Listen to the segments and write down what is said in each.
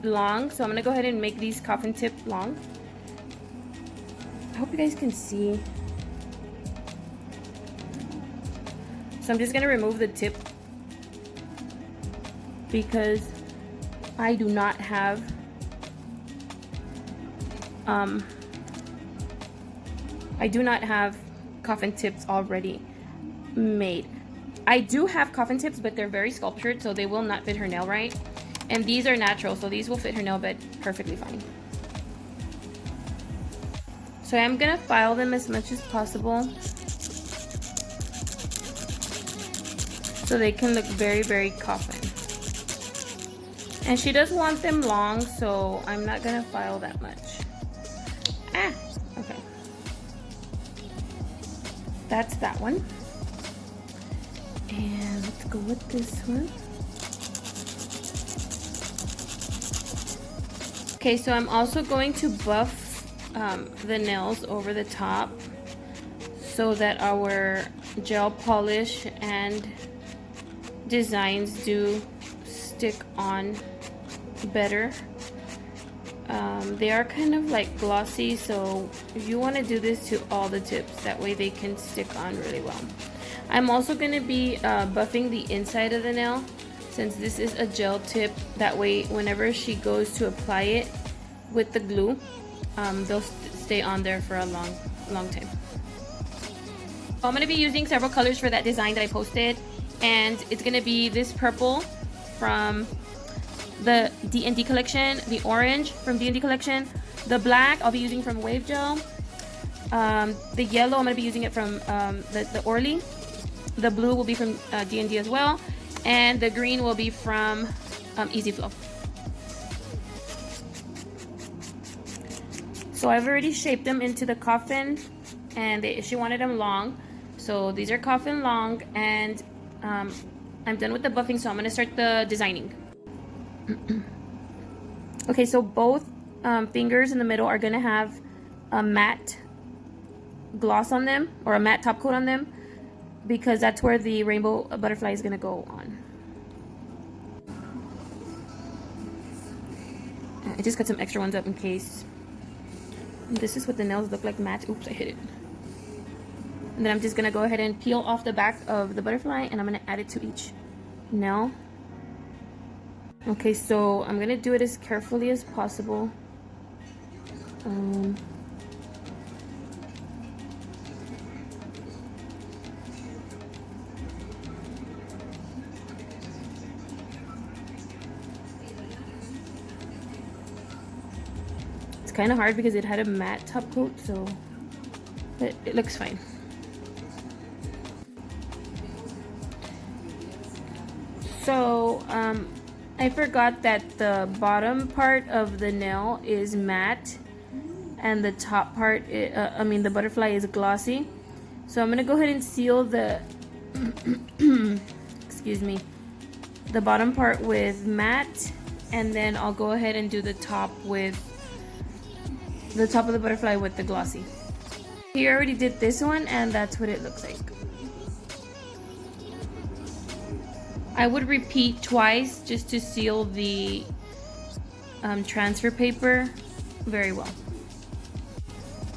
long, so I'm gonna go ahead and make these coffin tip long. I hope you guys can see. So I'm just gonna remove the tip because I do not have coffin tips already made. I do have coffin tips, but they're very sculptured, so they will not fit her nail right. And these are natural, so these will fit her nail bed perfectly fine. So I'm gonna file them as much as possible so they can look very, very coffin. And she does want them long, so I'm not gonna file that much. Okay. That's that one. And let's go with this one. Okay, so I'm also going to buff the nails over the top so that our gel polish and designs do stick on better. They are kind of like glossy, so you want to do this to all the tips, that way they can stick on really well. I'm also going to be buffing the inside of the nail since this is a gel tip. That way whenever she goes to apply it with the glue, they'll stay on there for a long time. So I'm going to be using several colors for that design that I posted, and it's going to be this purple from the D&D collection, the orange from D&D collection, the black I'll be using from Wave Gel, the yellow I'm going to be using it from the Orly, the blue will be from D&D as well, and the green will be from Easy Flow. So I've already shaped them into the coffin, and she wanted them long, so these are coffin long, and I'm done with the buffing, so I'm going to start the designing. Okay, so both fingers in the middle are going to have a matte gloss on them, or a matte top coat on them, because that's where the rainbow butterfly is going to go on. I just cut some extra ones up in case. And this is what the nails look like matte. Oops, I hit it. And then I'm just going to go ahead and peel off the back of the butterfly, and I'm going to add it to each nail. Okay, so I'm going to do it as carefully as possible. It's kind of hard because it had a matte top coat, so but it looks fine. So, I forgot that the bottom part of the nail is matte and the top part, the butterfly is glossy. So I'm gonna go ahead and seal the, excuse me, the bottom part with matte, and then I'll go ahead and do the top with the top of the butterfly with the glossy. He already did this one, and that's what it looks like. I would repeat twice just to seal the transfer paper very well.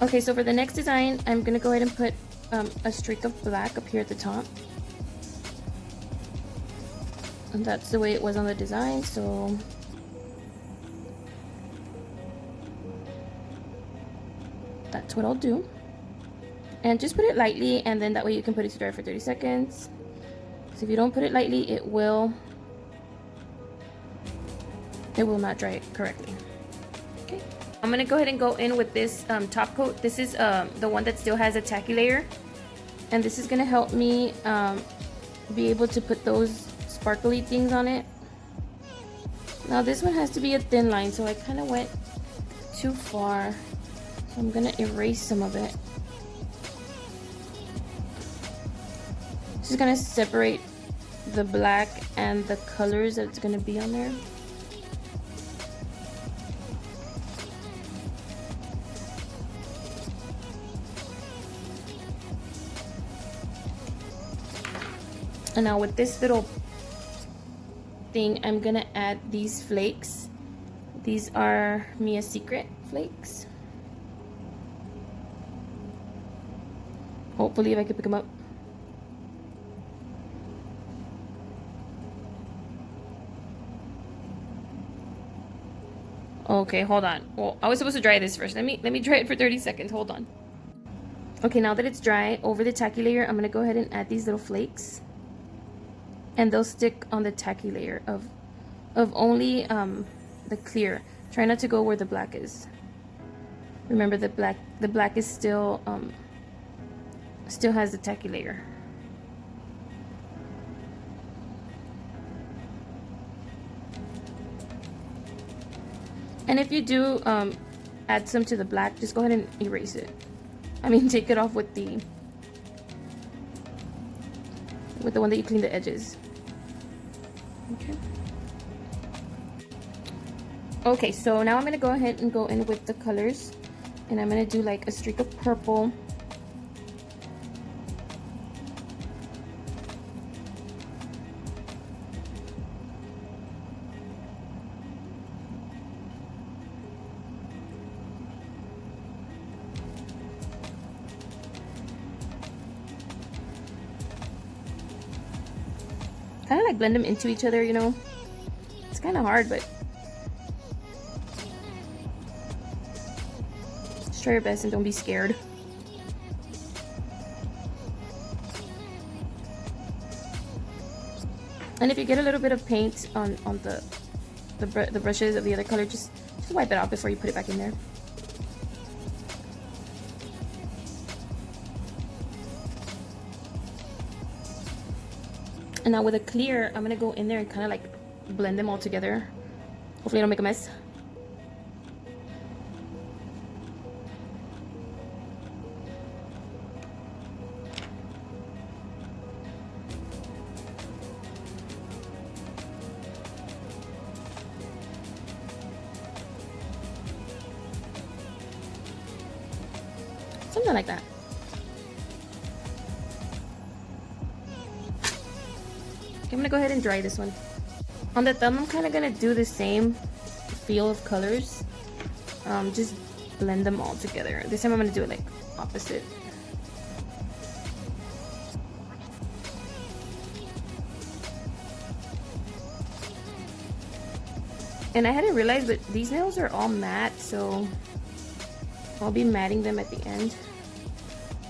Okay, so for the next design, I'm gonna go ahead and put a streak of black up here at the top. And that's the way it was on the design, so that's what I'll do. And just put it lightly, and then that way you can put it to dry for 30 seconds. So if you don't put it lightly, it will not dry correctly. Okay, I'm gonna go ahead and go in with this top coat. This is the one that still has a tacky layer, and this is gonna help me be able to put those sparkly things on it. Now this one has to be a thin line, so I kind of went too far, so I'm gonna erase some of it. Just gonna separate the black and the colors that's gonna be on there. And now with this little thing, I'm gonna add these flakes. These are Mia Secret flakes. Hopefully if I can pick them up. Okay, hold on. Well, I was supposed to dry this first. Let me dry it for 30 seconds. Hold on. Okay, now that it's dry, over the tacky layer, I'm gonna go ahead and add these little flakes. And they'll stick on the tacky layer of only the clear. Try not to go where the black is. Remember the black is still has the tacky layer. And if you do add some to the black, just go ahead and erase it. I mean, take it off with the one that you clean the edges. Okay. Okay, so now I'm gonna go ahead and go in with the colors, and I'm gonna do like a streak of purple. Kind of like blend them into each other, you know. It's kind of hard, but just try your best and don't be scared. And if you get a little bit of paint on the brushes of the other color, just wipe it out before you put it back in there. And now with a clear, I'm gonna go in there and kind of like blend them all together. Hopefully I don't make a mess. Something like that. Okay, I'm gonna go ahead and dry this one. On the thumb, I'm kind of gonna do the same feel of colors. Just blend them all together. This time I'm gonna do it like opposite. And I hadn't realized, but these nails are all matte, so I'll be matting them at the end.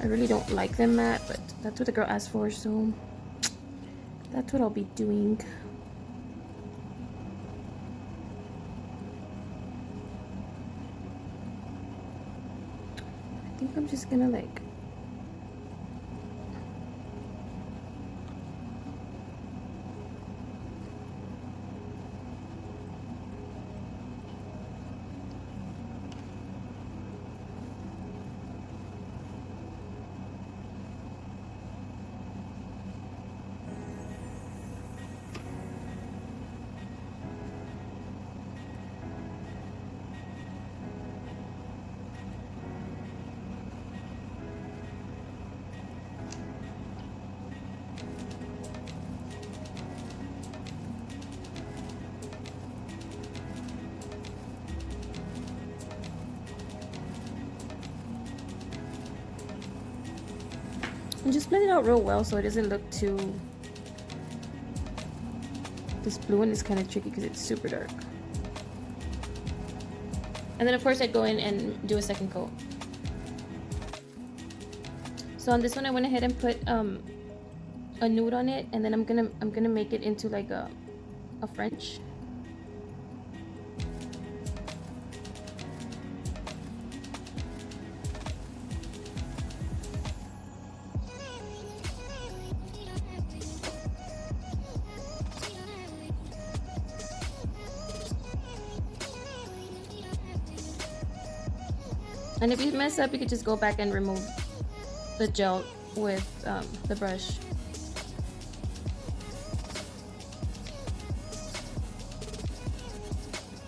I really don't like them matte, but that's what the girl asked for, so that's what I'll be doing. I think I'm just gonna like and just blend it out real well so it doesn't look too... This blue one is kind of tricky because it's super dark. And then of course I'd go in and do a second coat. So on this one I went ahead and put a nude on it, and then I'm gonna make it into like a French. And if you mess up, you could just go back and remove the gel with the brush.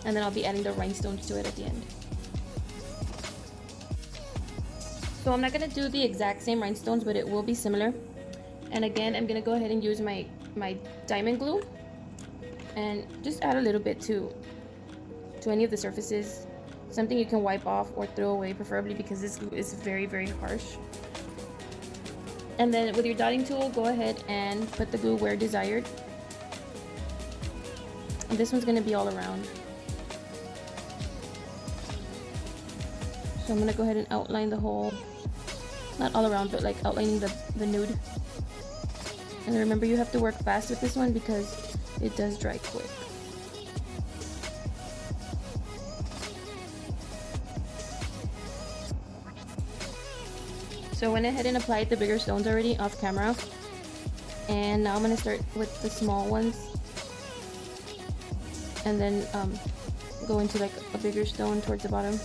And then I'll be adding the rhinestones to it at the end. So I'm not going to do the exact same rhinestones, but it will be similar. And again, I'm going to go ahead and use my diamond glue and just add a little bit to to any of the surfaces. Something you can wipe off or throw away, preferably, because this glue is very, very harsh. And then with your dotting tool, go ahead and put the glue where desired. And this one's going to be all around. So I'm going to go ahead and outline the whole, not all around, but like outlining the nude. And remember, you have to work fast with this one because it does dry quick. So I went ahead and applied the bigger stones already off camera. And now I'm going to start with the small ones. And then go into like a bigger stone towards the bottom.